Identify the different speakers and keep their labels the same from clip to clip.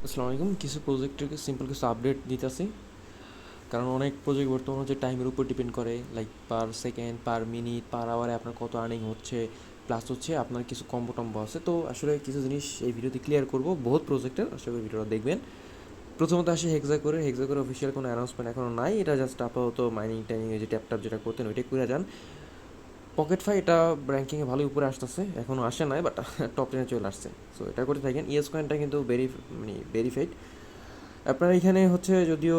Speaker 1: আসসালামু আলাইকুম। কিছু প্রজেক্টের সিম্পল কিছু আপডেট দিতেছি, কারণ অনেক প্রজেক্ট বর্তমানে হচ্ছে টাইমের উপর ডিপেন্ড করে, like per second, per minute, per আওয়ারে আপনার কত আর্নিং হচ্ছে, প্লাস হচ্ছে আপনার কিছু কম্বো টম্বো আছে। তো আসলে কিছু জিনিস এই ভিডিওতে ক্লিয়ার করবো বহুত প্রজেক্টের, আসলে ভিডিওটা দেখবেন। প্রথমত আসে হেক্সা করে অফিসিয়াল কোনো অ্যানাউন্সমেন্ট এখনও নাই, এটা জাস্ট আপাতত মাইনিং টাইনিং যে ট্যাপ ট্যাপ যেটা করতেন ওইটাই করে যান। পকেট ফাই এটা র্যাঙ্কিংয়ে ভালোই উপরে আসতেছে, এখনও আসে নাই বাট টপ 10 চলে আসছে। সো এটা করতে থাকেন। ইএস কয়েনটা কিন্তু ভেরিফাইড। আপনার এখানে হচ্ছে যদিও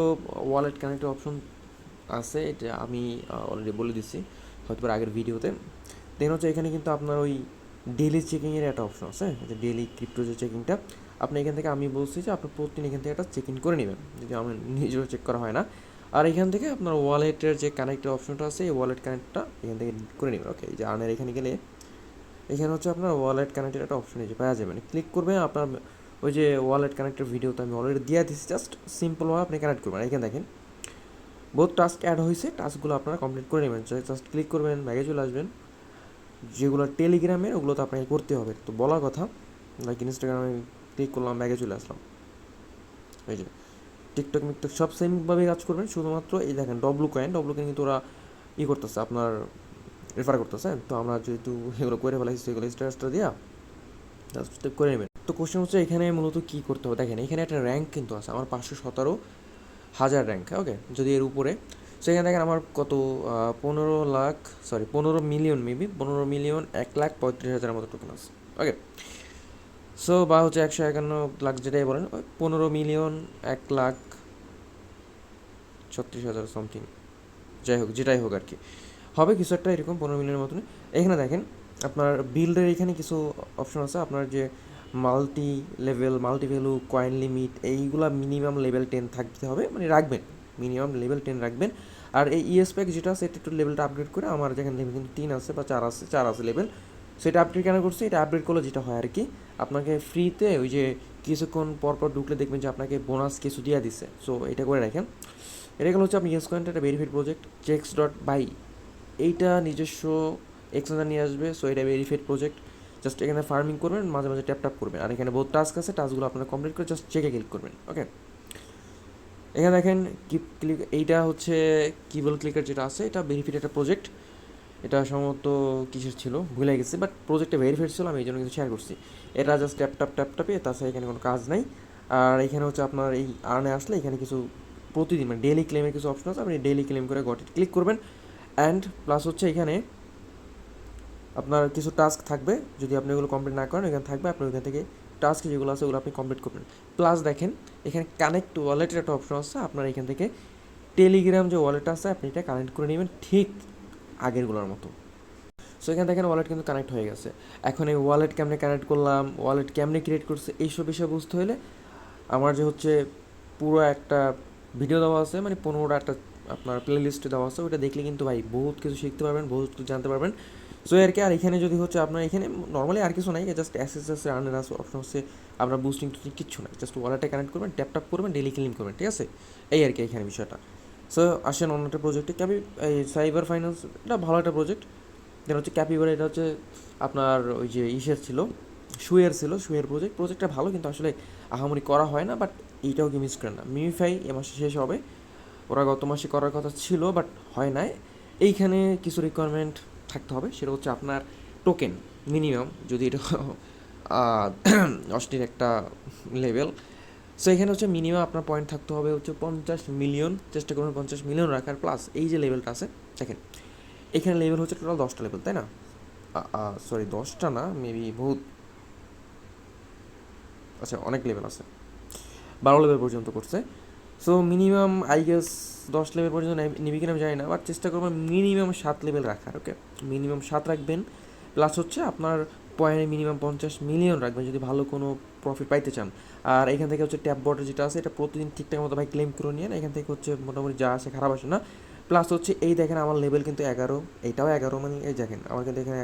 Speaker 1: ওয়ালেট কানেক্টের অপশন আছে, এটা আমি অলরেডি বলে দিচ্ছি হয়তো আগের ভিডিওতে। দেন হচ্ছে এখানে কিন্তু আপনার ওই ডেলি চেকিংয়ের একটা অপশন আছে, যে ডেলি ক্রিপ্টো যে চেকিংটা আপনি এখান থেকে, আমি বলছি যে আপনি প্রতিদিন এখান থেকে একটা চেক ইন করে নেবেন, যদি আমার নিজেও চেক করা হয় না। আর এখান থেকে আপনার ওয়ালেটের যে কানেক্টের অপশনটা আছে, এই ওয়ালেট কানেক্টটা এখান থেকে করে নেবেন। ওকে, যে আর্নের এখানে গেলে এখানে হচ্ছে আপনার ওয়ালেট কানেক্টের একটা অপশন এই যে পাওয়া যাবে, ক্লিক করবেন। আপনার ওই যে ওয়ালেট কানেক্টের ভিডিও তো আমি অলরেডি দিয়ে দিচ্ছি, জাস্ট সিম্পলভাবে আপনি কানেক্ট করবেন। এখানে দেখেন বহুত টাস্ক অ্যাড হয়েছে, টাস্কগুলো আপনারা কমপ্লিট করে নেবেন। জাস্ট ক্লিক করবেন, ব্যাগে চলে আসবেন। যেগুলো টেলিগ্রামের ওগুলো তো আপনাকে করতে হবে, তো বলার কথা। লাইক ইনস্টাগ্রামে ক্লিক করলাম, ব্যাগে চলে আসলাম। এই যে টিকটক মিকটক সব সেমভাবে কাজ করবেন, শুধুমাত্র এই দেখেন ডব্লু কয়েন কিন্তু ওরা করতেছে আপনার রেফার করতেছে। তো আমরা যেহেতু এগুলো করে ফেলাইছি, সেগুলো স্ট্যাটাসটা দিয়া জাস্ট করে নেবেন। তো কোশ্চেন হচ্ছে এখানে মূলত কী করতে হবে, দেখেন এখানে একটা র্যাঙ্ক কিন্তু আছে আমার 517,000 র্যাঙ্ক। ওকে, যদি এর উপরে, সেখানে দেখেন আমার কত 15 lakh, sorry 15 million, maybe 15 million 1,35,000 মতো টোকেন আছে। ওকে, সো বা হচ্ছে 151 লাখ যেটাই বলেন, 15 মিলিয়ন 1,36,000 সামথিং, যাই হোক যেটাই হোক আর কি, হবে কিছু একটা এরকম 15 মিলিয়নের মতন। এখানে দেখেন আপনার বিল্ডের এখানে কিছু অপশন আছে, আপনার যে মাল্টি ভ্যালু, কয়েন লিমিট, এইগুলা মিনিমাম লেভেল 10 থাকতে হবে, মানে রাখবেন, মিনিমাম লেভেল 10 রাখবেন। আর এই ইএসপ্যাক যেটা আছে, এটা একটু লেভেলটা আপগ্রেড করে, আমার যেখানে লেভেল কিন্তু 3 আছে বা 4 আছে লেভেল, সেটা আপডেট কেন করছি, এটা আপডেট করলে যেটা হয় আর কি, আপনাকে ফ্রিতে ওই যে কিছুক্ষণ পরপর ঢুকলে দেখবেন যে আপনাকে বোনাস কিছু দিয়ে দিচ্ছে। সো এটা করে রাখেন। এটা গেলো হচ্ছে আপনি ইয়েস কয়েনটা একটা ভেরিফাইড প্রজেক্ট, চেক্স.বাই, এইটা নিজস্ব এক্সচেঞ্জার নিয়ে আসবে। সো এটা ভেরিফাইড প্রজেক্ট, জাস্ট এখানে ফার্মিং করবেন, মাঝে মাঝে ট্যাপ ট্যাপ করবেন। আর এখানে বহুত টাস্ক আছে, টাস্কগুলো আপনারা কমপ্লিট করে জাস্ট চেকে ক্লিক করবেন। ওকে, এখানে দেখেন কিপ ক্লিক, এইটা হচ্ছে কিবল ক্লিকার যেটা আছে, এটা ভেরিফাইড একটা প্রজেক্ট। এটা সম্ভবত কিসের ছিল ভুলে গেছি, বাট প্রজেক্টটা ভেরিফাইড ছিল, আমি এই জন্য কিন্তু শেয়ার করছি। এটা জাস্ট ট্যাপ ট্যাপে, তাছাড়া এখানে কোনো কাজ নাই। আর এখানে হচ্ছে আপনার এই আর্নে আসলে এখানে কিছু প্রতিদিন মানে ডেলি ক্লেমের কিছু অপশন আছে, আপনি ডেলি ক্লেম করে গট ইট ক্লিক করবেন। অ্যান্ড প্লাস হচ্ছে এখানে আপনার কিছু টাস্ক থাকবে, যদি আপনি ওগুলো কমপ্লিট না করেন, এখানে থাকবে আপনি ওইখান থেকে টাস্ক যেগুলো আছে ওগুলো আপনি কমপ্লিট করবেন। প্লাস দেখেন এখানে কানেক্ট ওয়ালেটের একটা অপশন আছে, আপনার এখান থেকে টেলিগ্রাম যে ওয়ালেট আছে আপনি এটা কানেক্ট করে নেবেন ঠিক আগেরগুলোর মতো। সো এখানে দেখেন ওয়ালেট কিন্তু কানেক্ট হয়ে গেছে। এখন এই ওয়ালেট কেমনে কানেক্ট করলাম, ওয়ালেট কেমনে ক্রিয়েট করছে, এইসব বিষয় বুঝতে হলে আমার যে হচ্ছে পুরো একটা ভিডিও দেওয়া আছে, মানে 15টা একটা আপনার প্লে লিস্টে দেওয়া আছে, ওটা দেখলে কিন্তু ভাই বহুত কিছু শিখতে পারবেন, বহুত কিছু জানতে পারবেন। সো আর কি, আর এখানে যদি হচ্ছে আপনার এখানে নর্মালি আর কিছু নাই, জাস্ট এসএসএস আর্নের অপশন হচ্ছে, আপনার বুস্টিং টুস্টিং কিচ্ছু নাই, জাস্ট ওয়ালেটে কানেক্ট করবেন, ট্যাপ ট্যাপ করবেন, ডেলি ক্লিন করবেন, ঠিক আছে? এই আর কি এখানে বিষয়টা। সো আসেন অন্য একটা প্রজেক্টে, এই সাইবার ফাইন্যান্স, এটা ভালো একটা প্রজেক্ট। দেন হচ্ছে ক্যাপিবার, এটা হচ্ছে আপনার ওই যে ছিল, শুয়ের প্রজেক্টটা ভালো, কিন্তু আসলে আহামরি করা হয় না, বাট এইটাও কি মিস করেন না। মিমিফাই এ মাসে শেষ হবে, ওরা গত মাসে করার কথা ছিল বাট হয় নাই। এইখানে কিছু রিকোয়ারমেন্ট থাকতে হবে, সেটা হচ্ছে আপনার টোকেন মিনিমাম, যদি এটা অষ্টির একটা লেভেল। সো এখানে হচ্ছে মিনিমাম আপনার পয়েন্ট থাকতে হবে হচ্ছে 50 মিলিয়ন, চেষ্টা করবেন 50 মিলিয়ন রাখার। প্লাস এই যে লেভেলটা আছে দেখেন, এখানে লেভেল হচ্ছে টোটাল 10টা লেভেল, তাই না? সরি 10টা না, মেবি বহুত, আচ্ছা অনেক লেভেল আছে, 12 লেভেল পর্যন্ত করছে। So minimum I guess 10 level পর্যন্ত নিবি কিনা আমি জানি না, বাট চেষ্টা করবেন মিনিমাম 7 লেভেল রাখার। ওকে, মিনিমাম 7 রাখবেন। প্লাস হচ্ছে আপনার পয়েন্টে মিনিমাম 50 মিলিয়ন রাখবেন যদি ভালো কোনো প্রফিট পাইতে চান। আর এখান থেকে হচ্ছে ট্যাপ বটে যেটা আছে, এটা প্রতিদিন ঠিকঠাক মতো ভাই ক্লেম করে নিয়ে, এখান থেকে হচ্ছে মোটামুটি যা আসে খারাপ আসে না। প্লাস হচ্ছে এই দেখেন আমার লেভেল কিন্তু 11, এইটাও 11, মানে এই দেখেন আমার কিন্তু এখানে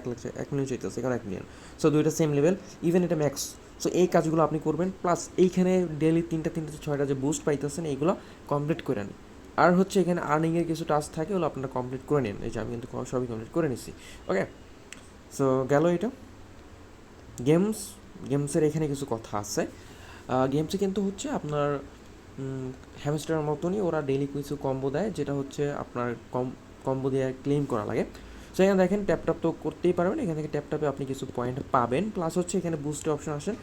Speaker 1: 1 মিলিয়ন চাইতেছে, এখানে 1 মিলিয়ন। সো দুইটা সেম লেভেল, ইভেন এটা ম্যাক্স। সো এই কাজগুলো আপনি করবেন, প্লাস এইখানে ডেলি 3টা 6টা যে বুস্ট পাইতেছেন এইগুলো কমপ্লিট করে নিন। আর হচ্ছে এখানে আর্নিংয়ের কিছু টাস্ক থাকে, ওগুলো আপনারা কমপ্লিট করে নিন। এই যে আমি কিন্তু সবই কমপ্লিট করে নিচ্ছি। ওকে, সো গেল এটা। গেমসের এখানে কিছু কথা আছে। গেমসে কিন্তু হচ্ছে আপনার হ্যামস্টারের মতনই ওরা ডেইলি কিছু কম্বো দেয়, যেটা হচ্ছে আপনার কম্বো দিয়ে ক্লেম করা লাগে। সো এখানে দেখেন ট্যাপ তো করতেই পারবেন, এখান থেকে ট্যাপে আপনি কিছু পয়েন্ট পাবেন, প্লাস হচ্ছে এখানে বুস্টের অপশন আসেন,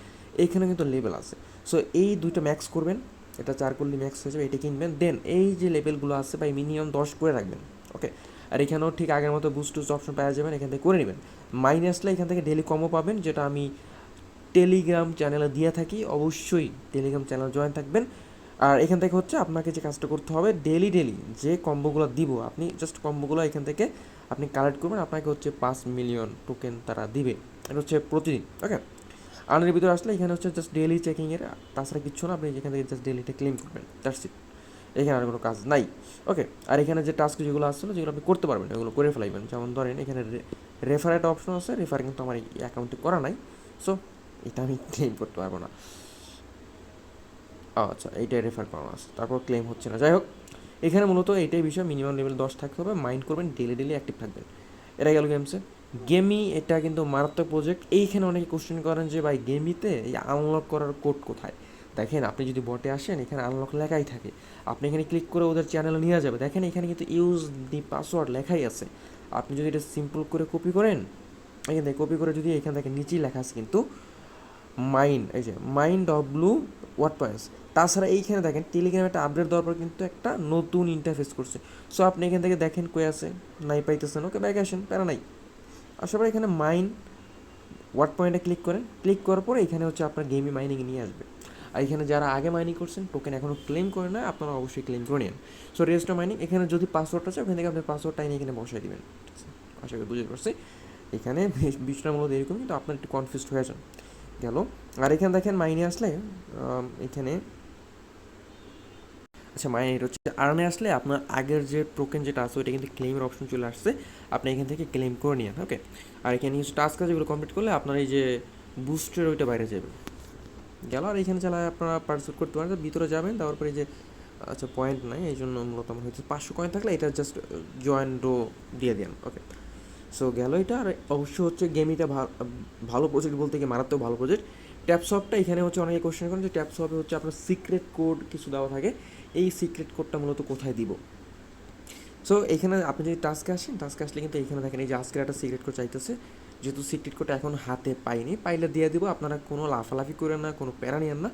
Speaker 1: এইখানে কিন্তু লেভেল আছে। সো এই দুইটা ম্যাক্স করবেন, এটা 4 করলে ম্যাক্স হয়ে যাবে, এটা কিনবেন। দেন এই যে লেভেলগুলো আছে বা মিনিমাম 10 করে রাখবেন, ওকে। আর এখানেও ঠিক আগের মতো বুস্ট অপশন পাওয়া যাবেন, এখান থেকে করে নেবেন। মাইনে আসলে এখান থেকে ডেলি কমও পাবেন, যেটা আমি টেলিগ্রাম চ্যানেলে দিয়ে থাকি, অবশ্যই টেলিগ্রাম চ্যানেল জয়েন থাকবেন। আর এখান থেকে হচ্ছে আপনাকে যে কাজটা করতে হবে, ডেলি যে কম্বোগুলো দিব, আপনি জাস্ট কম্বোগুলো এখান থেকে আপনি কালেক্ট করবেন, আপনাকে হচ্ছে 5 মিলিয়ন টোকেন তারা দিবে, এটা হচ্ছে প্রতিদিন, ওকে। আর্নের ভিতরে আসলে এখানে হচ্ছে জাস্ট ডেলি চেকিংয়ের, তাছাড়া কিচ্ছু না, আপনি যেখান থেকে জাস্ট ডেলিটা ক্লেম করবেন, দ্যাটস ইট। এখানে আর কোনো কাজ নাই, ওকে। আর এখানে যে টাস্ক যেগুলো আসছিলো, যেগুলো আপনি করতে পারবেন, এগুলো করে ফেলাইবেন। যেমন ধরেন এখানে রেফার একটা অপশন আছে, রেফার কিন্তু আমার এই অ্যাকাউন্টে করা নাই, সো এটা আমি ক্লেম করতে পারবো না। আচ্ছা, এইটাই রেফার করা আছে, তারপর ক্লেম হচ্ছে না। যাই হোক, এখানে মূলত এইটাই বিষয়, মিনিমাম লেভেল 10 থাকতে হবে, মাইন্ড করবেন, ডেলি অ্যাক্টিভ থাকবেন। এরা গেল গেমসে। গেমই এটা কিন্তু মারাত্মক প্রজেক্ট। এইখানে অনেকে কোশ্চেন করেন যে ভাই গেমিতে এই আনলক করার কোড কোথায়? দেখেন, আপনি যদি বটে আসেন, এখানে আনলক লেখাই থাকে, আপনি এখানে ক্লিক করে ওদের চ্যানেলে নিয়ে যাবে। দেখেন এখানে কিন্তু ইউজ দি পাসওয়ার্ড লেখাই আছে। আপনি যদি এটা সিম্পল করে কপি করেন, এখান থেকে কপি করে যদি এখান থেকে নিচেই লেখা আছে কিন্তু মাইন্ড, এই যে মাইন্ড ডব্লু ওয়ার্ড পয়েন্টস। তাছাড়া এইখানে দেখেন টেলিগ্রাম একটা আপডেট দেওয়ার পর কিন্তু একটা নতুন ইন্টারফেস করছে। সো আপনি এখান থেকে দেখেন কই আছে, নাই পাইতেছেন, ওকে ব্যাক আসেন, প্যারা নাই। আসার পর এখানে মাইন্ড ওয়ার্ড পয়েন্টে ক্লিক করেন, ক্লিক করার পরে এখানে হচ্ছে আপনার গেমই মাইনিং নিয়ে আসবে। আর এখানে যারা আগে মাইনিং করছেন, টোকেন এখনও ক্লেম করে না, আপনারা অবশ্যই ক্লেম করে নিন। সো রেজিস্টার মাইনিং, এখানে যদি পাসওয়ার্ড আছে ওখান থেকে আপনার পাসওয়ার্ডটা এনে এখানে বসাই দিবেন, ঠিক আছে? আশা করি বুঝতে পারছি। এখানে বিষয়টা মূলত এরকম, কিন্তু আপনার একটু কনফিউজড হয়ে যান গেল। আর এখানে দেখেন মাইনে আসলে এখানে, আচ্ছা মাইনে এটা হচ্ছে আর্নে আসলে আপনার আগের যে টোকেন যেটা আছে ওইটা কিন্তু ক্লেমের অপশন চলে আসছে, আপনি এখান থেকে ক্লেম করে নিন, ওকে। আর এখানে কিছু টাস্ক আছে, যেগুলো কমপ্লিট করলে আপনার এই যে বুস্টের ওইটা বাইরে যাবে গেল। আর এখানে চালা আপনারা পার্টিসিপেট করতে পারেন, ভিতরে যাবেন, তারপরে এই যে আচ্ছা পয়েন্ট নাই, এই জন্য মূলত আমার হচ্ছে 500 কয়েন থাকলে এটা জাস্ট জয়েন রো দিয়ে দেন, ওকে। সো গেল এটা। আর অবশ্য হচ্ছে গেমিটা ভালো প্রজেক্ট বলতে গিয়ে মারাত্মক ভালো প্রজেক্ট। ট্যাপসপটা এখানে হচ্ছে অনেকে কোশ্চেন করেন যে ট্যাপসপে হচ্ছে আপনার সিক্রেট কোড কিছু দেওয়া থাকে, এই সিক্রেট কোডটা মূলত কোথায় দিব। সো এখানে আপনি যদি টাস্কে আসেন, টাস্কে আসলে কিন্তু এখানে দেখেন এই যে আজকের একটা সিক্রেট কোড চাইতেছে, যেহেতু সিক্রেট কোডটা এখন হাতে পাইনি, পাইলে দিয়ে দিব। আপনারা কোনো লাফালাফি করেন না, কোনো প্যারা নিয়েন না,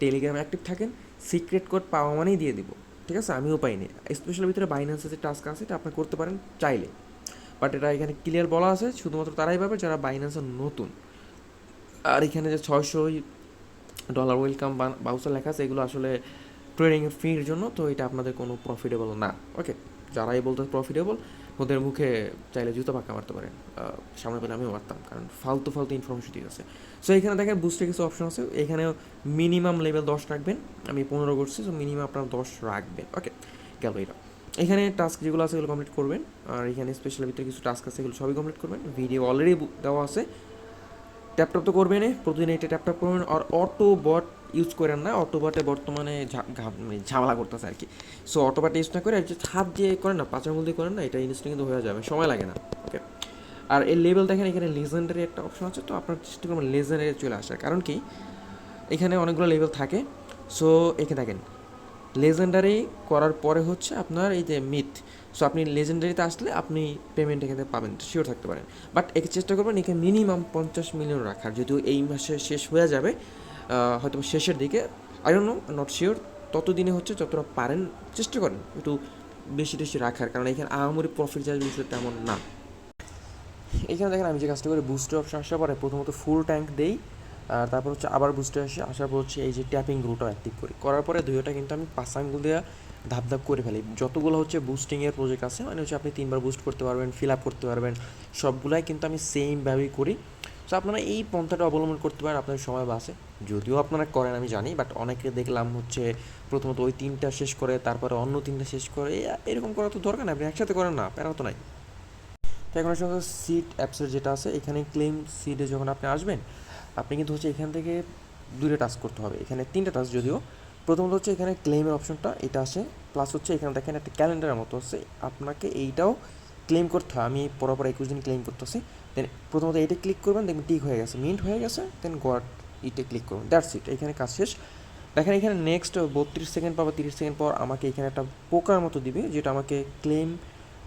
Speaker 1: টেলিগ্রামে অ্যাক্টিভ থাকেন, সিক্রেট কোড পাওয়া মানেই দিয়ে দিব, ঠিক আছে? আমিও পাইনি, স্পেশাল ভিতরে বাইন্যান্সের যে টাস্ক আছে এটা আপনি করতে পারেন চাইলে, বাট এটা এখানে ক্লিয়ার বলা আছে শুধুমাত্র তারাই পাবে যারা বাইন্যান্সের নতুন। আর এখানে যে $600 ওয়েলকাম বাউচার লেখা আছে, এগুলো আসলে ট্রেডিংয়ের ফির জন্য, তো এটা আপনাদের কোনো প্রফিটেবল না, ওকে। যারাই বলতে প্রফিটেবল, ওদের মুখে চাইলে জুতো পাক্কা মারতে পারেন, সামনে পেলে আমিও মারতাম, কারণ ফালতু ইনফরমেশন দিয়ে আছে। সো এখানে দেখেন বুস্টে কিছু অপশন আছে, এখানেও মিনিমাম লেভেল 10 রাখবেন, আমি 15 করছি, সো মিনিমাম আপনার 10 রাখবেন, ওকে। গেল এটা। এখানে টাস্ক যেগুলো আছে এগুলো কমপ্লিট করবেন, আর এখানে স্পেশাল ভিতরে কিছু টাস্ক আছে, এগুলো সবই কমপ্লিট করবেন। ভিডিও অলরেডি দেওয়া আছে, ট্যাপটপ তো করবেন, প্রতিদিন এটা ট্যাপটপ করবেন। আর অটো বট ইউজ করেন না, অটো বটে বর্তমানে মানে ঝামেলা করতেছে আর কি। সো অটো বট ইউজ না করে যে হাত যে করেন না, পাঁচের মধ্যে করেন না, এটা ইনস্টল কিন্তু হয়ে যাবে, সময় লাগে না, ওকে। আর এই লেভেল দেখেন এখানে লেজেন্ডারি একটা অপশন আছে, তো আপনার চেষ্টা করবেন লেজেন্ডারি চলে আসার, কারণ কি এখানে অনেকগুলো লেভেল থাকে। সো এখানে দেখেন লেজেন্ডারি করার পরে হচ্ছে আপনার এই যে মিথ। সো আপনি লেজেন্ডারিতে আসলে আপনি পেমেন্ট এখানে পাবেন, শিওর থাকতে পারেন। বাট একে চেষ্টা করবেন এখানে মিনিমাম 50 মিলিয়ন রাখার, যদিও এই মাসে শেষ হয়ে যাবে, হয়তো শেষের দিকে, I don't no, not sure. ততদিনে হচ্ছে যতটা পারেন চেষ্টা করেন একটু বেশি রাখার, কারণ এখানে আহামরি প্রফিট যাওয়ার বিষয় তেমন না। এখানে দেখেন আমি যে কাজটা করে বুস্টার অপশন আসার পরে প্রথমত ফুল ট্যাঙ্ক দেই, আর তারপর হচ্ছে আবার বুস্টে আসার পর হচ্ছে এই যে ট্যাপিং রুটও অ্যাক্টিভ করি, করার পরে দুইটা কিন্তু আমি 5 আঙ্গুল দিয়ে ধাপ করে ফেলি। যতগুলো হচ্ছে বুস্টিংয়ের প্রজেক্ট আছে, মানে হচ্ছে আপনি 3বার বুস্ট করতে পারবেন, ফিল আপ করতে পারবেন, সবগুলাই কিন্তু আমি সেমভাবেই করি। সো আপনারা এই পন্থাটা অবলম্বন করতে পারেন, আপনার সময় বাঁচে, যদিও আপনারা করেন আমি জানি, বাট অনেকে দেখলাম হচ্ছে প্রথমত ওই 3টা শেষ করে তারপরে অন্য 3টা শেষ করে, এরকম করা তো দরকার না, আপনি একসাথে করেন না, প্যারা তো নাই। তো এখন আসলে সিট অ্যাপসের যেটা আছে, এখানে ক্লেম সিটে যখন আপনি আসবেন, আপনি কিন্তু হচ্ছে এখান থেকে 2টা টাস্ক করতে হবে, এখানে 3টা টাস্ক যদিও। প্রথমত হচ্ছে এখানে ক্লেমের অপশনটা এটা আসে, প্লাস হচ্ছে এখানে দেখেন একটা ক্যালেন্ডারের মতো আছে, আপনাকে এইটাও ক্লেম করতে হয়। আমি পরপর 21 দিন ক্লেম করতেছি। দেন প্রথমত এইটা ক্লিক করবেন, দেখবেন টিক হয়ে গেছে, মিন্ট হয়ে গেছে, দেন গট ইটে ক্লিক করুন, দ্যাটস ইট, এখানে কাজ শেষ। দেখেন এখানে নেক্সট 32 সেকেন্ড পর বা 30 সেকেন্ড পর আমাকে এখানে একটা পোকার মতো দিবে, যেটা আমাকে ক্লেম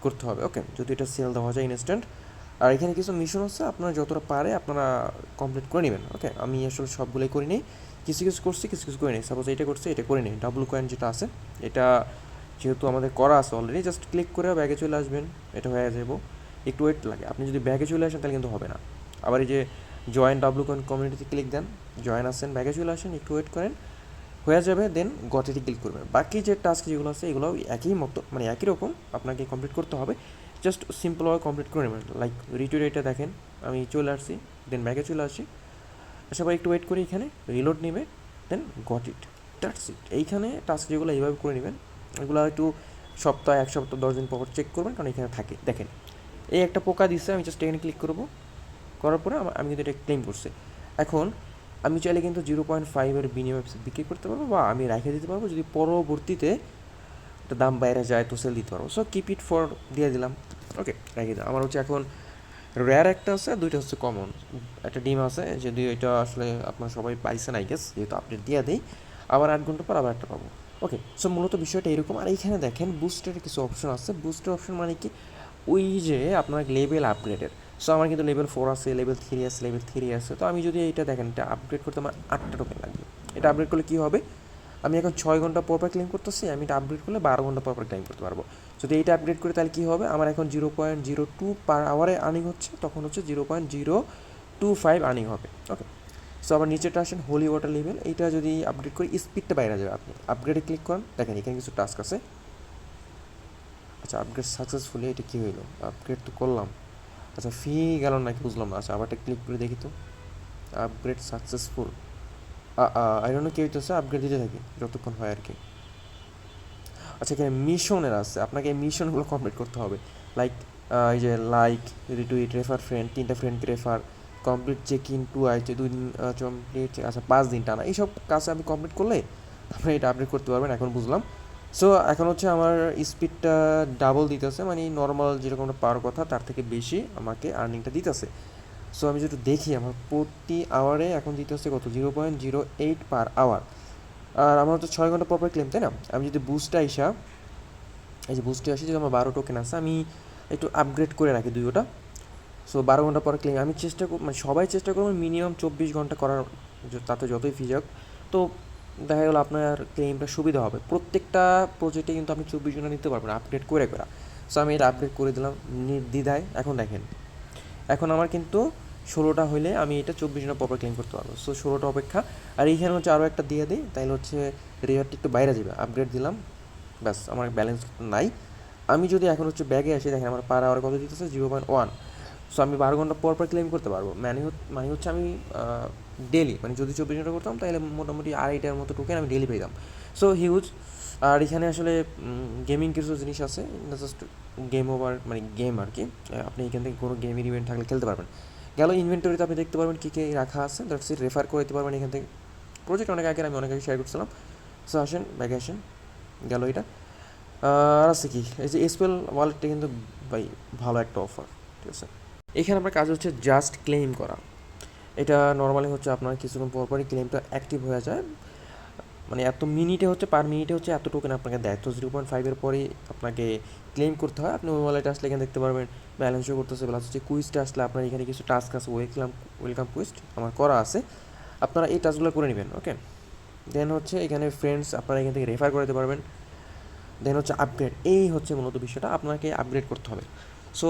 Speaker 1: করতে হবে। ওকে, যদি এটা সেল দেওয়া যায় ইনস্ট্যান্ট। আর এখানে কিছু মিশন হচ্ছে, আপনারা যতটা পারে আপনারা কমপ্লিট করে নেবেন। ওকে, আমি আসলে সবগুলোই করি নিই, কিছু কিছু করছি, কিছু কিছু করে নিই। সাপোজ এটা করছি, এটা করে নিই। ডাবল কয়েন যেটা আছে, এটা যেহেতু আমাদের করা আছে অলরেডি, জাস্ট ক্লিক করে ব্যাগে চলে আসবেন, এটা হয়ে যাবো। একটু ওয়েট লাগে, আপনি যদি ব্যাগে চলে আসেন তাহলে কিন্তু হবে না। আবার এই যে জয়েন ডাবল কয়েন কমিউনিটিতে ক্লিক দেন, জয়েন আসেন, ব্যাগে চলে আসেন, একটু ওয়েট করেন, হয়ে যাবে, দেন গটেতে ক্লিক করবেন। বাকি যে টাস্ক যেগুলো আছে এগুলো একই মতো, মানে একই রকম আপনাকে কমপ্লিট করতে হবে, জাস্ট সিম্পলভাবে কমপ্লিট করে নেবেন। লাইক রিটুইট, এটা দেখেন আমি চলে আসছি, দেন ব্যাগে চলে আসি, আসার পর একটু ওয়েট করি, এখানে রিলোড নেবে, দেন গট ইট, দ্যাটস ইট। এইখানে টাস্ক যেগুলো এইভাবে করে নেবেন, এগুলো একটু সপ্তাহ, এক সপ্তাহ, 10 দিন পর চেক করবেন, কারণ এখানে থাকে। দেখেন এই একটা পোকা দিচ্ছে, আমি জাস্ট এখানে ক্লিক করবো, করার পরে আমি কিন্তু এটা ক্লেম করছি। এখন আমি চাইলে কিন্তু 0.5-এর বিনিময়ে বিক্রি করতে পারবো, বা আমি রেখে দিতে পারবো, যদি পরবর্তীতে একটা দাম বাইরে যায় তো সেল দিতে পারবো। সো কিপ ইট ফর দিয়ে দিলাম। ওকে, রেখে দিলাম। আমার হচ্ছে এখন রেয়ার একটা আছে, দুইটা হচ্ছে কমন। একটা ডিম আছে, যদি এটা আসলে আপনার সবাই পাইছেন আই গেস, যেহেতু আপডেট দিয়ে দেই, আবার 8 ঘন্টা পর আবার একটা পাবো। ওকে, সো মূলত বিষয়টা এরকম। আর এইখানে দেখেন বুস্টের কিছু অপশন আছে। বুস্টের অপশন মানে কি, ওই যে আপনার লেভেল আপগ্রেডের। সো আমার কিন্তু লেভেল 4 আছে, লেভেল 3 আছে, লেভেল 3 আছে। তো আমি যদি এটা দেখেন, এটা আপগ্রেড করতে আমার 8টা টোকেন লাগবে। এটা আপগ্রেড করলে কী হবে, আমি এখন 6 ঘন্টা পর পর ক্লেম করতেছি, আমি এটা আপগ্রেড করলে 12 ঘন্টা পর পর ক্লেম করতে পারবো। যদি এইটা আপগ্রেড করে তাহলে কী হবে, আমার এখন 0.02 পার আওয়ারে আর্নিং হচ্ছে, তখন হচ্ছে 0.025 আর্নিং হবে। ওকে, সো আবার নিচেটা আসেন হোলি ওয়াটার লেভেল, এইটা যদি আপগ্রেড করি স্পিডটা বাইরে যাবে। আপনি আপগ্রেডে ক্লিক করেন, দেখেন এখানে কিছু টাস্ক আছে। আচ্ছা, আপগ্রেড সাকসেসফুলি, এটা কী হইলো, আপগ্রেড তো করলাম, আচ্ছা ফি গেল নাকি বুঝলাম না। আচ্ছা আবার একটা ক্লিক করে দেখি তো, upgrade successful. I don't know কী হইতেছে, আপগ্রেড দিতে থাকি যতক্ষণ হয় আর কি। আচ্ছা, এখানে মিশনের আছে, আপনাকে এই মিশনগুলো কমপ্লিট করতে হবে। লাইক এই যে লাইক, রিটুইট, রেফার ফ্রেন্ড, 3টা ফ্রেন্ডকে রেফার, কমপ্লিট চেক ইন 2 আইতে 2 দিন কমপ্লিট, আচ্ছা 5 দিন টানা, এইসব কাজ আমি কমপ্লিট করলে আপনি এটা আপডেট করতে পারবেন। এখন বুঝলাম। সো এখন হচ্ছে আমার স্পিডটা ডাবল দিতেছে, মানে নর্মাল যেরকম পাওয়ার কথা তার থেকে বেশি আমাকে আর্নিংটা দিতেছে। সো আমি যদি দেখি, আমার প্রতি আওয়ারে এখন দিতেছে কত, 0.08 পার আওয়ার। আর আমার হচ্ছে 6 ঘন্টা পর পর ক্লেম, তাই না? আমি যদি বুস্টে আইসা, এই যে বুস্টে আসি, যদি আমার 12 টোকেন আছে, আমি একটু আপগ্রেড করে রাখি 2টা। সো 12 ঘন্টা পরে ক্লেম, আমি চেষ্টা করব, মানে সবাই চেষ্টা করবো মিনিমাম 24 ঘন্টা করার, তাতে যতই ফি যাক। তো দেখা গেলো আপনার ক্লেমটা সুবিধা হবে। প্রত্যেকটা প্রজেক্টে কিন্তু আপনি 24 ঘন্টা নিতে পারবেন আপডেট করে করে। সো আমি এটা আপডেট করে দিলাম নির্দ্বিধায়। এখন দেখেন, এখন আমার কিন্তু 16টা হইলে আমি এটা 24 ঘন্টা পর ক্লেম করতে পারবো। সো 16টা অপেক্ষা। আর এইখানে হচ্ছে আরও একটা দিয়ে দিই, তাইলে হচ্ছে রেয়ারটি একটু বাইরে যাবে। আপগ্রেড দিলাম, ব্যাস আমার ব্যালেন্স নাই। আমি যদি এখন হচ্ছে ব্যাগে আসি, দেখেন আমার পার আওয়ার কত দিতেছে, 0.1। সো আমি 12 ঘন্টা পর পর ক্লেম করতে পারবো। মানে হচ্ছে আমি ডেলি, মানে যদি 24 ঘন্টা করতাম তাহলে মোটামুটি 2.5টার মতো টোকেন আমি ডেলি পেতাম। So huge. আর এখানে আসলে গেমিং কিছু জিনিস আছে, জাস্ট গেম ওভার, মানে গেম আর কি। আপনি এখান থেকে কোনো গেমের ইভেন্ট থাকলে খেলতে পারবেন। গেল ইনভেন্টরিতে আপনি দেখতে পারবেন কী কী রাখা আছে, দ্যাটস ইট। রেফার করে দিতে পারবেন এখান থেকে। প্রজেক্ট অনেক আগে, আমি অনেক আগে শেয়ার করছিলাম। সো আসেন ব্যাগে আসেন, গেল এটা। আর আছে কি, এই যে এসপিএল ওয়ালেটটা কিন্তু ভাই ভালো একটা অফার, ঠিক আছে। এখানে আপনার কাজ হচ্ছে জাস্ট ক্লেম করা। এটা নর্মালি হচ্ছে আপনার কিছুক্ষণ পরপরই ক্লেমটা অ্যাক্টিভ হয়ে যায়, মানে এত মিনিটে হচ্ছে, পার মিনিটে হচ্ছে এত টোকেন আপনাকে দেয়। তো 0.5-এর পরেই আপনাকে ক্লেম করতে হয়। আপনি ওই ওয়ালেটে আসলে এখানে দেখতে পারবেন ব্যালেন্স শো করতেছে, প্লাস হচ্ছে কুইজটা আসলে আপনার এখানে কিছু টাস্ক আছে, ওয়েলকাম কুইজ আমার করা আছে, আপনারা এই টাস্কগুলো করে নেবেন। ওকে, দেন হচ্ছে এখানে ফ্রেন্ডস আপনারা এখান থেকে রেফার করে দিতে পারবেন। দেন হচ্ছে আপগ্রেড, এই হচ্ছে মূলত বিষয়টা, আপনাকে আপগ্রেড করতে হবে। সো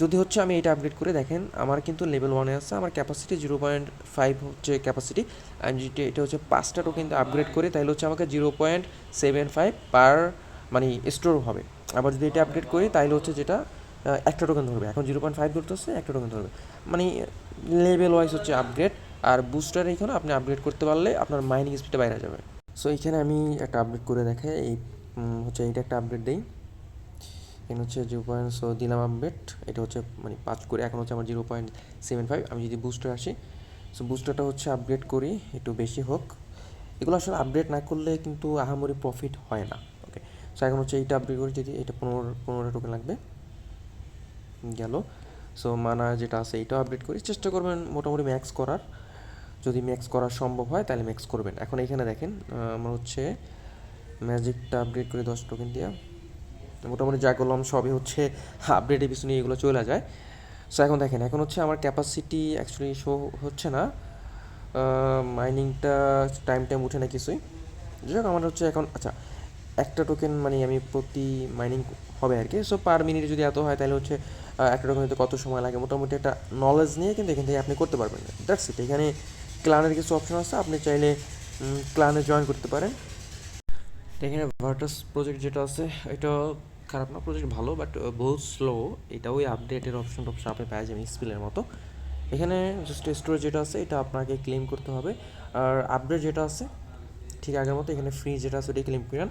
Speaker 1: যদি হচ্ছে আমি এটা আপগ্রেড করে, দেখেন আমার কিন্তু লেভেল 1-এ আছে, আমার ক্যাপাসিটি 0.5 হচ্ছে ক্যাপাসিটি। আমি যদি এটা হচ্ছে 5টা টোকেন আপগ্রেড করি, তাহলে হচ্ছে আমাকে 0.75 পার মানে স্টোর হবে। আবার যদি এটা আপগ্রেড করি তাহলে হচ্ছে যেটা একটা টোকেন ধরবে। এখন 0.5 ধরতেছে, একটা টোকেন ধরবে, মানে লেভেল ওয়াইজ হচ্ছে আপগ্রেড। আর বুস্টার এইখানে আপনি আপগ্রেড করতে পারলে আপনার মাইনিং স্পিডটা বাইরে যাবে। সো এইখানে আমি একটা আপডেট করে দেখাই, এই হচ্ছে এইটা একটা আপডেট দিই। এখানে হচ্ছে 0. সো দিলাম আপডেট, এটা হচ্ছে মানে 5 করে, এখন হচ্ছে আমার 0.75। আমি যদি বুস্টার আসি, সো বুস্টারটা হচ্ছে আপগ্রেড করি একটু বেশি হোক। এগুলো আসলে আপডেট না করলে কিন্তু আহামরি প্রফিট হয় না। ওকে, সো এখন হচ্ছে এইটা আপডেট করি, যদি এটা 15 টোকেন লাগবে, গেল। সো মানা যেটা আছে এইটাও আপডেট করি, চেষ্টা করবেন মোটামুটি ম্যাক্স করার। যদি ম্যাক্স করা সম্ভব হয় তাহলে ম্যাক্স করবেন। এখন এখানে দেখেন আমার হচ্ছে ম্যাজিকটা আপডেট করে 10 টোকেন দিয়ে মোটামুটি যা করলাম সবই হচ্ছে আপডেটের পিছনে এগুলো চলে যায়। সো এখন দেখেন, এখন হচ্ছে আমার ক্যাপাসিটি অ্যাকচুয়ালি শো হচ্ছে না, মাইনিংটা টাইম উঠে না কিছুই। যাই হোক আমার হচ্ছে এখন আচ্ছা একটা টোকেন মানে আমি প্রতি মাইনিং হবে আর কি। সো পার মিনিটে যদি এত হয় তাহলে হচ্ছে একটা টোকেন হতে কত সময় লাগে মোটামুটি একটা নলেজ নিয়ে কিন্তু এখান থেকে আপনি করতে পারবেন। That's it. এখানে ক্লানের কিছু অপশন আছে, আপনি চাইলে ক্লানে জয়েন করতে পারেন। এখানে ভার্টাস প্রজেক্ট যেটা আছে এটা খারাপ না, প্রজেক্ট ভালো, বাট বহুত স্লো। এটা ওই আপডেটের অপশন আপনি পাওয়া যাবেন স্পিলের মতো। এখানে জাস্ট স্টোরেজ যেটা আছে এটা আপনাকে ক্লেম করতে হবে, আর আপডেট যেটা আছে ঠিক আগের মতো এখানে ফ্রি যেটা আছে ওটাই ক্লেম করেন।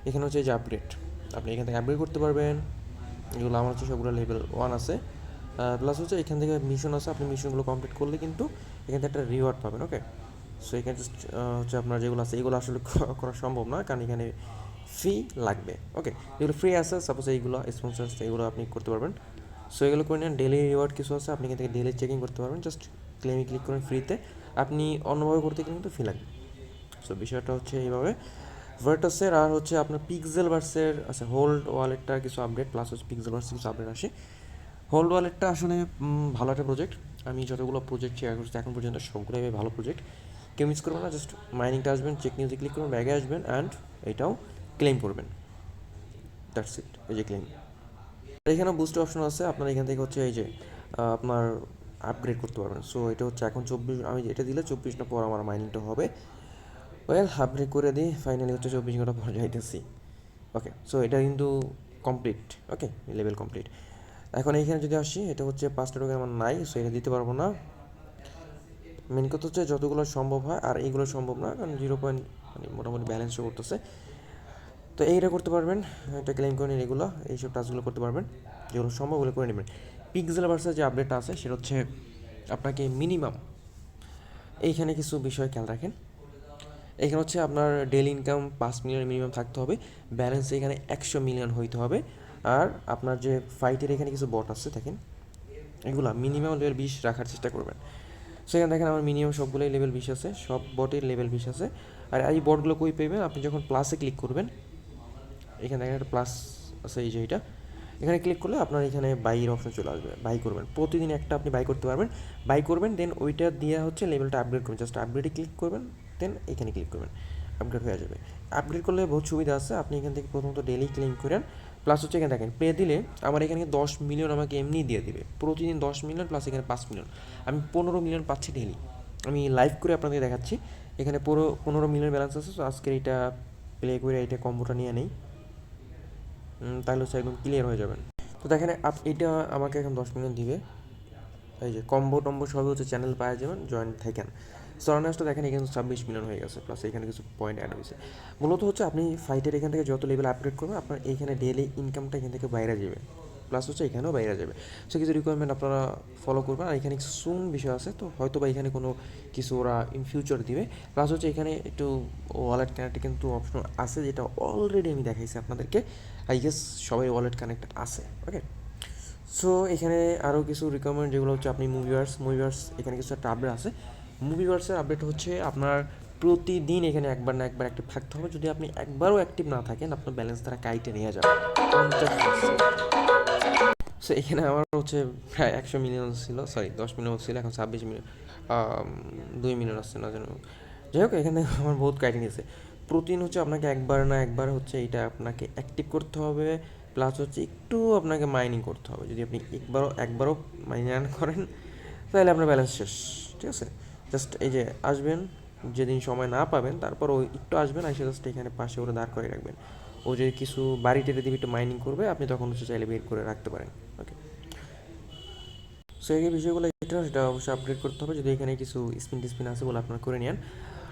Speaker 1: এখানে হচ্ছে এই যে আপডেট, আপনি এখান থেকে আপগ্রেড করতে পারবেন। এগুলো আমার হচ্ছে সবগুলো লেভেল 1 আছে। প্লাস হচ্ছে এখান থেকে মিশন আছে, আপনি মিশনগুলো কমপ্লিট করলে কিন্তু এখান থেকে একটা রিওয়ার্ড পাবেন। ওকে, সো এখানে জাস্ট হচ্ছে আপনার যেগুলো আছে এগুলো আসলে করা সম্ভব না, কারণ এখানে ফি লাগবে। ওকে, যেগুলো ফ্রি আছে সাপোজ এইগুলো স্পন্সার্স এগুলো আপনি করতে পারবেন। সো এগুলো করে নেন। ডেলি রিওয়ার্ড কিছু আছে, আপনি এখান থেকে ডেলি চেকিং করতে পারবেন। জাস্ট ক্লেমে ক্লিক করেন ফ্রিতে, আপনি অন্যভাবে করতে গেলে কিন্তু ফি লাগবে। সো বিষয়টা হচ্ছে এইভাবে ভার্টাসের। আর হচ্ছে আপনার পিক্সেল ভার্সের আচ্ছা হোল্ড ওয়ালেটটার কিছু আপডেট, প্লাস হচ্ছে পিক্সেল ভার্সের কিছু আপডেট আসে। হোল্ড ওয়ালেটটা আসলে ভালো একটা প্রজেক্ট। আমি যতগুলো প্রজেক্ট শেয়ার করছি এখন পর্যন্ত সবগুলোই ভালো প্রজেক্ট, কেউ মিস করবেন না। জাস্ট মাইনিংটা আসবেন, চেক নিউজে ক্লিক করবেন, ব্যাগে আসবেন অ্যান্ড এটাও ক্লেম করবেন। That's it. এই যে ক্লেম, এখানে বুস্ট অপশন আছে, আপনার এখান থেকে হচ্ছে এই যে আপনার আপগ্রেড করতে পারবেন। সো এটা হচ্ছে এখন 24, আমি এটা দিলে 24 পর আমার মাইনিংটা হবে। ওয়েল আপগ্রেড করে দিই, ফাইনালি হচ্ছে 24 ঘন্টা পর যাইতেছি। ওকে, সো এটা কিন্তু কমপ্লিট। ওকে, লেভেল কমপ্লিট। এখন এইখানে যদি আসি, এটা হচ্ছে 5টা টোকেন আমার নাই, সো এটা দিতে পারবো না। মেন কথা হচ্ছে যতগুলো সম্ভব হয়, আর এইগুলো সম্ভব না কারণ 0 পয়েন্ট মানে মোটামুটি ব্যালেন্স শো করতেছে। তো এইটা করতে পারবেন, এটা ক্লেম করে নিন, এগুলো এইসব টাস্কগুলো করতে পারবেন, যেগুলো সম্ভব ওগুলো করে নেবেন। পিক্সেল ভার্সের যে আপডেটটা আছে সেটা হচ্ছে আপনাকে মিনিমাম এইখানে কিছু বিষয় খেয়াল রাখেন। এখানে হচ্ছে আপনার ডেলি ইনকাম 5 মিলিয়ন মিনিমাম থাকতে হবে, ব্যালেন্স এখানে 100 মিলিয়ন হইতে হবে। আর আপনার যে ফাইটের এখানে কিছু বট আছে দেখেন, এগুলো মিনিমাম লেভেল 20 রাখার চেষ্টা করবেন। সেখানে দেখেন আমার মিনিমাম সবগুলোই লেভেল 20 আছে, সব বটের লেভেল 20 আছে। আর এই বটগুলো কই পাবেন, আপনি যখন প্লাসে ক্লিক করবেন, এখানে দেখেন একটা প্লাস আছে, এই যে এটা, এখানে ক্লিক করলে আপনার এখানে বাইয়ের অপশন চলে আসবে, বাই করবেন। প্রতিদিন একটা আপনি বাই করতে পারবেন, বাই করবেন, দেন ওইটা দিয়ে হচ্ছে লেভেলটা আপগ্রেড করবেন। জাস্ট আপগ্রেডে ক্লিক করবেন, দেন এখানে ক্লিক করবেন, আপগ্রেড হয়ে যাবে। আপগ্রেড করলে বহুত সুবিধা আছে, আপনি এখান থেকে প্রথমত ডেলি ক্লেম করেন। প্লাস হচ্ছে এখানে দেখেন পে দিলে আমার এখানে 10 মিলিয়ন আমাকে এমনি দিয়ে দিবে, প্রতিদিন 10 মিলিয়ন, প্লাস এখানে 5 মিলিয়ন, আমি 15 মিলিয়ন পাচ্ছি ডেলি। আমি লাইভ করে আপনাদের দেখাচ্ছি, এখানে পুরো 15 মিলিয়ন ব্যালেন্স আছে। সো আজকের এইটা প্লে করে এইটা কম্বোটা নিয়ে নেই, তাহলে হচ্ছে একদম ক্লিয়ার হয়ে যাবেন। তো দেখেন এটা আমাকে এখন 10 মিলিয়ন দিবে। এই যে কম্বো টম্বো সবই হচ্ছে চ্যানেল পাওয়া যাবেন, জয়েন্ট থাকেন। সরানাসটা দেখেন এখানে 26 মিলিয়ন হয়ে গেছে, প্লাস এখানে কিছু পয়েন্ট অ্যাড হয়েছে। মূলত হচ্ছে আপনি ফাইটের এখান থেকে যত লেভেল আপগ্রেড করবেন আপনার এইখানে ডেলি ইনকামটা এখান থেকে বাইরে যাবে, প্লাস হচ্ছে এখানেও বাইরে যাবে। সো কিছু রিকোয়ারমেন্ট আপনারা ফলো করবেন। আর এখানে সুন বিষয় আছে, তো হয়তো বা এখানে কোনো কিছু ওরা ইন ফিউচার দিবে। প্লাস হচ্ছে এখানে একটু ওয়ালেট কানেক্ট কিন্তু অপশন আছে, যেটা অলরেডি আমি দেখাইছি আপনাদেরকে। আই গেস সবাই ওয়ালেট কানেক্ট আছে। ওকে, সো এখানে আরও কিছু রিকোয়ারমেন্ট যেগুলো হচ্ছে আপনি মুভিভার্স এখানে কিছু একটা আপডেট আছে। মুভিভার্সের আপডেট হচ্ছে আপনার প্রতিদিন এখানে একবার না একবার অ্যাক্টিভ থাকতে হবে। যদি আপনি একবারও অ্যাক্টিভ না থাকেন আপনার ব্যালেন্স তারা কাইটে নিয়ে যাবে 50%। সো এখানে আমার হচ্ছে প্রায় 100 মিলিয়ন ছিল, সরি 10 মিলিয়ন ছিল, এখন 26 মিলিয়ন, 2 মিলিয়ন আসছে না যেন। যাই হোক এখানে আমার বহুত কাইটে নিয়েছে। প্রতিদিন হচ্ছে আপনাকে একবার না একবার হচ্ছে এটা আপনাকে অ্যাক্টিভ করতে হবে, প্লাস হচ্ছে একটু আপনাকে মাইনিং করতে হবে। যদি আপনি একবারও মাইনিং করেন তাহলে আপনার ব্যালেন্স শেষ। ঠিক আছে, জাস্ট এই যে আসবেন, যেদিন সময় না পাবেন তারপর ওই একটু আসবেন, এসে জাস্ট এখানে পাশে ওরা দাঁড় করে রাখবেন। ও যদি কিছু বাড়ি টেরে দিবে একটু মাইনিং করবে, আপনি তখন হচ্ছে চাইলে বের করে রাখতে পারেন। ওকে, সো এই বিষয়গুলো সেটা অবশ্যই আপডেট করতে হবে। যদি এখানে কিছু স্পিন আছে বলে আপনারা করে নেন।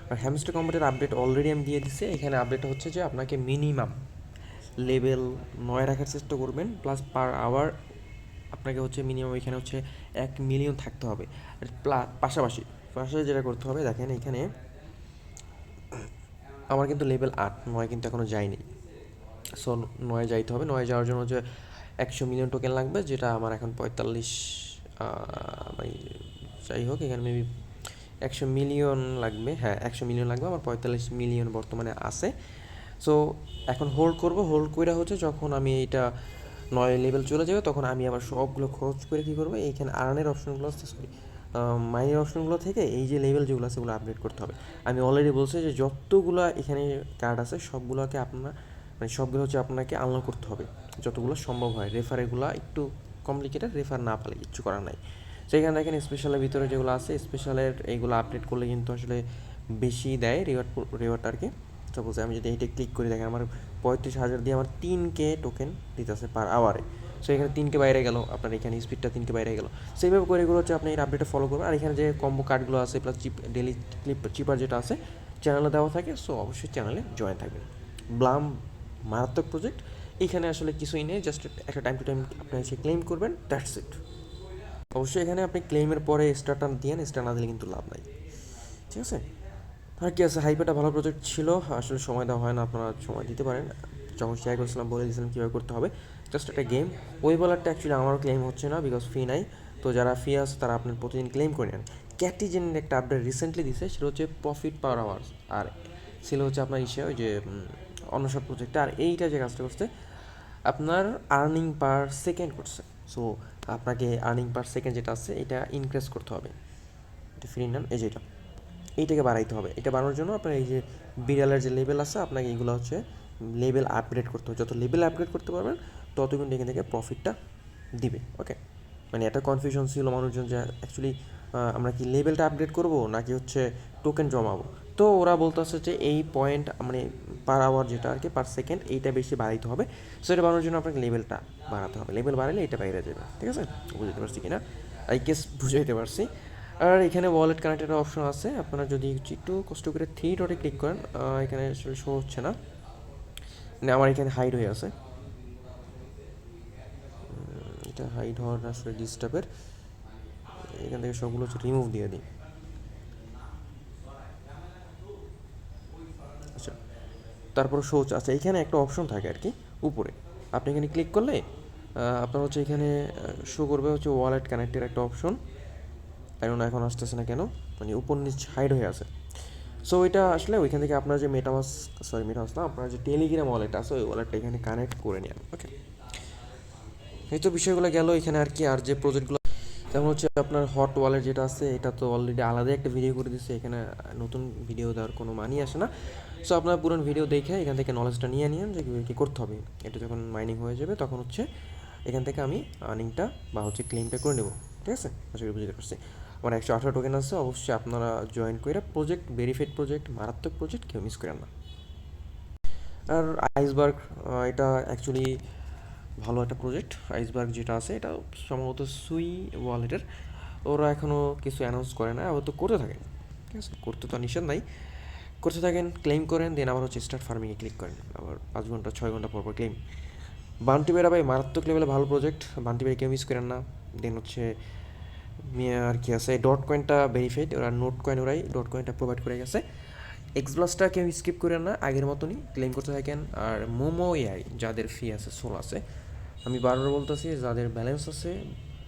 Speaker 1: আর হ্যামস্টার কম্পিউটার আপডেট অলরেডি আমি দিয়ে দিচ্ছি। এখানে আপডেটটা হচ্ছে যে আপনাকে মিনিমাম লেভেল 9 রাখার চেষ্টা করবেন, প্লাস পার আওয়ার আপনাকে হচ্ছে মিনিমাম এখানে হচ্ছে 1 মিলিয়ন থাকতে হবে। আর পাশাপাশি যেটা করতে হবে দেখেন এখানে আমার কিন্তু লেভেল 8, 9 কিন্তু এখনও যায়নি। সো 9 যাইতে হবে। 9 যাওয়ার জন্য হচ্ছে 100 মিলিয়ন টোকেন লাগবে, যেটা আমার এখন 45, মানে যাই হোক এখানে মেবি 100 মিলিয়ন লাগবে, হ্যাঁ 100 মিলিয়ন লাগবে, আমার 45 মিলিয়ন বর্তমানে আছে। সো এখন হোল্ড করব, হোল্ড করে হচ্ছে যখন আমি এটা 9 লেভেল চলে যাবে তখন আমি আবার সবগুলো খরচ করে কী করবো, এইখানে আর্নের অপশনগুলো আছে, সরি মাইনের অপশনগুলো থেকে এই যে লেভেল যেগুলো আছে সেগুলো আপডেট করতে হবে। আমি অলরেডি বলছি যে যতগুলো এখানে কার্ড আছে সবগুলোকে আপনার মানে সবগুলো হচ্ছে আপনাকে আনলক করতে হবে যতগুলো সম্ভব হয়। রেফারেগুলো একটু কমপ্লিকেটেড, রেফার না পালে কিচ্ছু করার নাই। সেখানে দেখেন স্পেশালের ভিতরে যেগুলো আছে স্পেশালের এইগুলো আপডেট করলে কিন্তু আসলে বেশি দেয় রিওয়ার্ড আর কি। সাপোজ আমি যদি এইটা ক্লিক করি, দেখেন আমার 35,000 দিয়ে আমার 3K টোকেন দিতেছে পার আওয়ারে। সো এখানে 3K বাইরে গেল, আপনার এখানে স্পিডটা 3K বাইরে গেল। সেইভাবে করে এগুলো হচ্ছে আপনি এই আপডেটটা ফলো করবেন। আর এখানে যে কম্বো কার্ডগুলো আছে প্লাস ডেলি চিপার যেটা আছে চ্যানেলে দেওয়া থাকে, সো অবশ্যই চ্যানেলে জয়েন থাকবেন। ব্লাম মারাত্মক প্রজেক্ট, এখানে আসলে কিছুই নেই, জাস্ট একটা টাইম টু টাইম আপনি এসে ক্লেম করবেন, দ্যাটস ইট। অবশ্যই এখানে আপনি ক্লেমের পরে স্টারটা দিয়ে স্টার না দিলে কিন্তু লাভ নাই, ঠিক আছে। আর কি আছে, হাইপেটা ভালো প্রজেক্ট ছিল, আসলে সময় দেওয়া হয় না, আপনারা সময় দিতে পারেন। যখন শেয়ার করছিলাম বলে দিয়েছিলাম কীভাবে করতে হবে, জাস্ট একটা গেম। ওই বলারটা অ্যাকচুয়ালি আমারও ক্লেম হচ্ছে না বিকজ ফি নাই। তো যারা ফি আছে তারা আপনার প্রতিদিন ক্লেম করে নেন। ক্যাটিজেনের একটা আপডেট রিসেন্টলি দিছে, সেটা হচ্ছে প্রফিট পার আওয়ার্স, আর ছিল হচ্ছে আপনার ইসে ওই যে অন্য সব প্রজেক্টে। আর এইটা যে কাজটা করছে আপনার আর্নিং পার সেকেন্ড করছে। সো আপনাকে আর্নিং পার সেকেন্ড যেটা আছে এটা ইনক্রিজ করতে হবে। এটা ফ্রি নেন, এই যে এইটাকে বাড়াইতে হবে। এটা বাড়ানোর জন্য আপনার এই যে বিড়ালের যে লেভেল আছে আপনাকে এইগুলো হচ্ছে লেভেল আপগ্রেড করতে হবে। যত লেভেল আপগ্রেড করতে পারবেন তত কিন্তু এখান থেকে প্রফিটটা দিবে। ওকে, মানে একটা কনফিউশন ছিল মানুষজন যে অ্যাকচুয়ালি আমরা কি লেভেলটা আপগ্রেড করব নাকি হচ্ছে টোকেন জমাবো। তো ওরা বলতেছে যে এই পয়েন্ট মানে পার আওয়ার যেটা আর কি পার সেকেন্ড এইটা বেশি বাড়াইতে হবে। সো এটা বাড়ানোর জন্য আপনাকে লেভেলটা বাড়াতে হবে, লেভেল বাড়ালে এটা বাইরে যাবে। ঠিক আছে, বুঝতে পারছি কিনা, আই গেস বুঝাইতে পারছি। আর এখানে ওয়ালেট কানেক্টের অপশন আছে, আপনারা যদি একটু কষ্ট করে 3 ডটে ক্লিক করেন, এখানে আসলে শো হচ্ছে না, মানে আমার এখানে হাইড হয়ে আছে, এটা হাইড হওয়ার আসলে ডিস্টার্বের। এখান থেকে সবগুলো হচ্ছে রিমুভ দিয়ে দিই। আচ্ছা, তারপরে শো হচ্ছে, আচ্ছা এখানে একটা অপশন থাকে আর কি উপরে, আপনি এখানে ক্লিক করলে আপনার হচ্ছে এখানে শো করবে হচ্ছে ওয়ালেট কানেক্টের একটা অপশন। এখন আসতেছে না কেন, মানে উপর নিচ হাইড হয়ে আছে। সো এটা আসলে ওইখান থেকে আপনার যে মেটামাস না, আপনার যে টেলিগ্রাম ওয়ালেট আছে ওই ওয়ালেটটা এখানে কানেক্ট করে নেন। ওকে, এই তো বিষয়গুলো গেল এখানে আর কি। আর যে প্রজেক্টগুলো যেমন হচ্ছে আপনার হট ওয়ালেট যেটা আছে এটা তো অলরেডি আলাদা একটা ভিডিও করে দিচ্ছে, এখানে নতুন ভিডিও দেওয়ার কোনো মানই আসে না। সো আপনার পুরনো ভিডিও দেখে এখান থেকে নলেজটা নিয়ে নিন যে কীভাবে কী করতে হবে। এটা যখন মাইনিং হয়ে যাবে তখন হচ্ছে এখান থেকে আমি আর্নিংটা বা হচ্ছে ক্লেমটা করে নেব। ঠিক আছে, আশা করি বুঝতে পারছি। আমার 118 টোকেন আছে, অবশ্যই আপনারা জয়েন করে প্রজেক্ট ভেরিফাইড প্রজেক্ট, মারাত্মক প্রজেক্ট, কেউ মিস করেন না। আর আইসবার্গ এটা অ্যাকচুয়ালি ভালো একটা প্রজেক্ট। আইসবার্গ যেটা আছে এটা সম্ভবত সুই ওয়ালেটের, ওরা এখনও কিছু অ্যানাউন্স করে না, আবার তো করতে থাকেন। ঠিক আছে, করতে তো নিষেধ নাই, করতে থাকেন, ক্লেম করেন, দেন আবার হচ্ছে স্টার্ট ফার্মিংয়ে ক্লিক করেন, আবার 5 ঘন্টা 6 ঘন্টা পর পর ক্লেম। বান্টি বেড়া ভাই মারাত্মক লেভেলে ভালো প্রজেক্ট, বান্টি বেড়া কেউ মিস করেন না। দেন হচ্ছে আর কি আছে, ডট কয়েনটা ভেরিফাইড, ওরা নোট কয়েন ওরাই ডট কয়েনটা প্রোভাইড করে গেছে। এক্সপ্লাসটা কেউ স্কিপ করেন না, আগের মতনই ক্লেম করতে থাকেন। আর মোমো এআই যাদের ফি আছে, সোল আছে, আমি বারবার বলতেছি যাদের ব্যালেন্স আছে,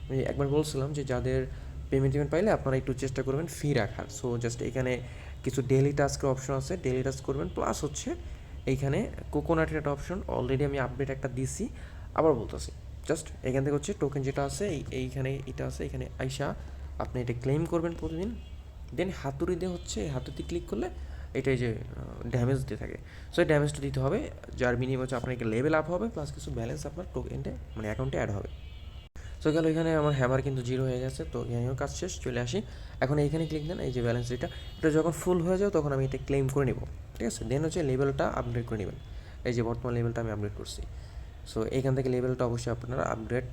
Speaker 1: আমি একবার বলছিলাম যে যাদের পেমেন্ট পাইলে আপনারা একটু চেষ্টা করবেন ফি রাখার। সো জাস্ট এখানে কিছু ডেলি টাস্কের অপশন আছে, ডেলি টাস্ক করবেন, প্লাস হচ্ছে এইখানে কোকোনাটের একটা অপশন অলরেডি আমি আপডেট একটা দিছি, আবার বলতেছি জাস্ট এখান থেকে হচ্ছে টোকেন যেটা আছে এইখানে এটা আছে, এখানে আইসা আপনি এটা ক্লেম করবেন প্রতিদিন। দেন হাতুড়ি দিয়ে হচ্ছে হাতুড়ি ক্লিক করলে এটাই যে ড্যামেজ দিয়ে থাকে, সো এই ড্যামেজটা দিতে হবে, যার মিনিমাম হচ্ছে আপনার লেভেল আপ হবে প্লাস কিছু ব্যালেন্স আপনার টোকেনটে মানে অ্যাকাউন্টে অ্যাড হবে। সো গেল, এখানে আমার হ্যামার কিন্তু 0 হয়ে গেছে, তো এখানেও কাজ শেষ, চলে আসি। এখন এইখানে ক্লিক দেন, এই যে ব্যালেন্স এটা যখন ফুল হয়ে যাবে তখন আমি এটা ক্লেম করে নেব। ঠিক আছে, দেন হচ্ছে লেভেলটা আপগ্রেড করে নেবেন, এই যে বর্তমান লেভেলটা আমি আপগ্রেড করছি। সো এইখান থেকে লেভেলটা অবশ্যই আপনারা আপগ্রেড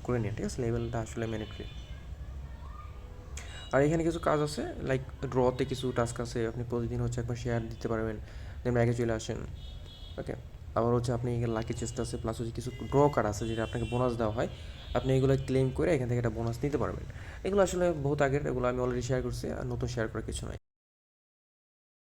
Speaker 1: করে নিন। ঠিক আছে, লেভেলটা আসলে ম্যান্ডেটরি। আর এখানে কিছু কাজ আছে, লাইক ড্রতে কিছু টাস্ক আছে, আপনি প্রতিদিন হচ্ছে একবার শেয়ার দিতে পারবেন, দেন ব্যাগে চলে আসেন। ওকে, আবার হচ্ছে আপনি লাকি চেস্ট আছে, প্লাস হচ্ছে কিছু ড্র কার্ড আছে যেটা আপনাকে বোনাস দেওয়া হয়, আপনি এগুলো ক্লেম করে এখান থেকে একটা বোনাস নিতে পারবেন। এগুলো আসলে বহুত আগের, এগুলো আমি অলরেডি শেয়ার করছি, আর নতুন শেয়ার করার কিছু নয়।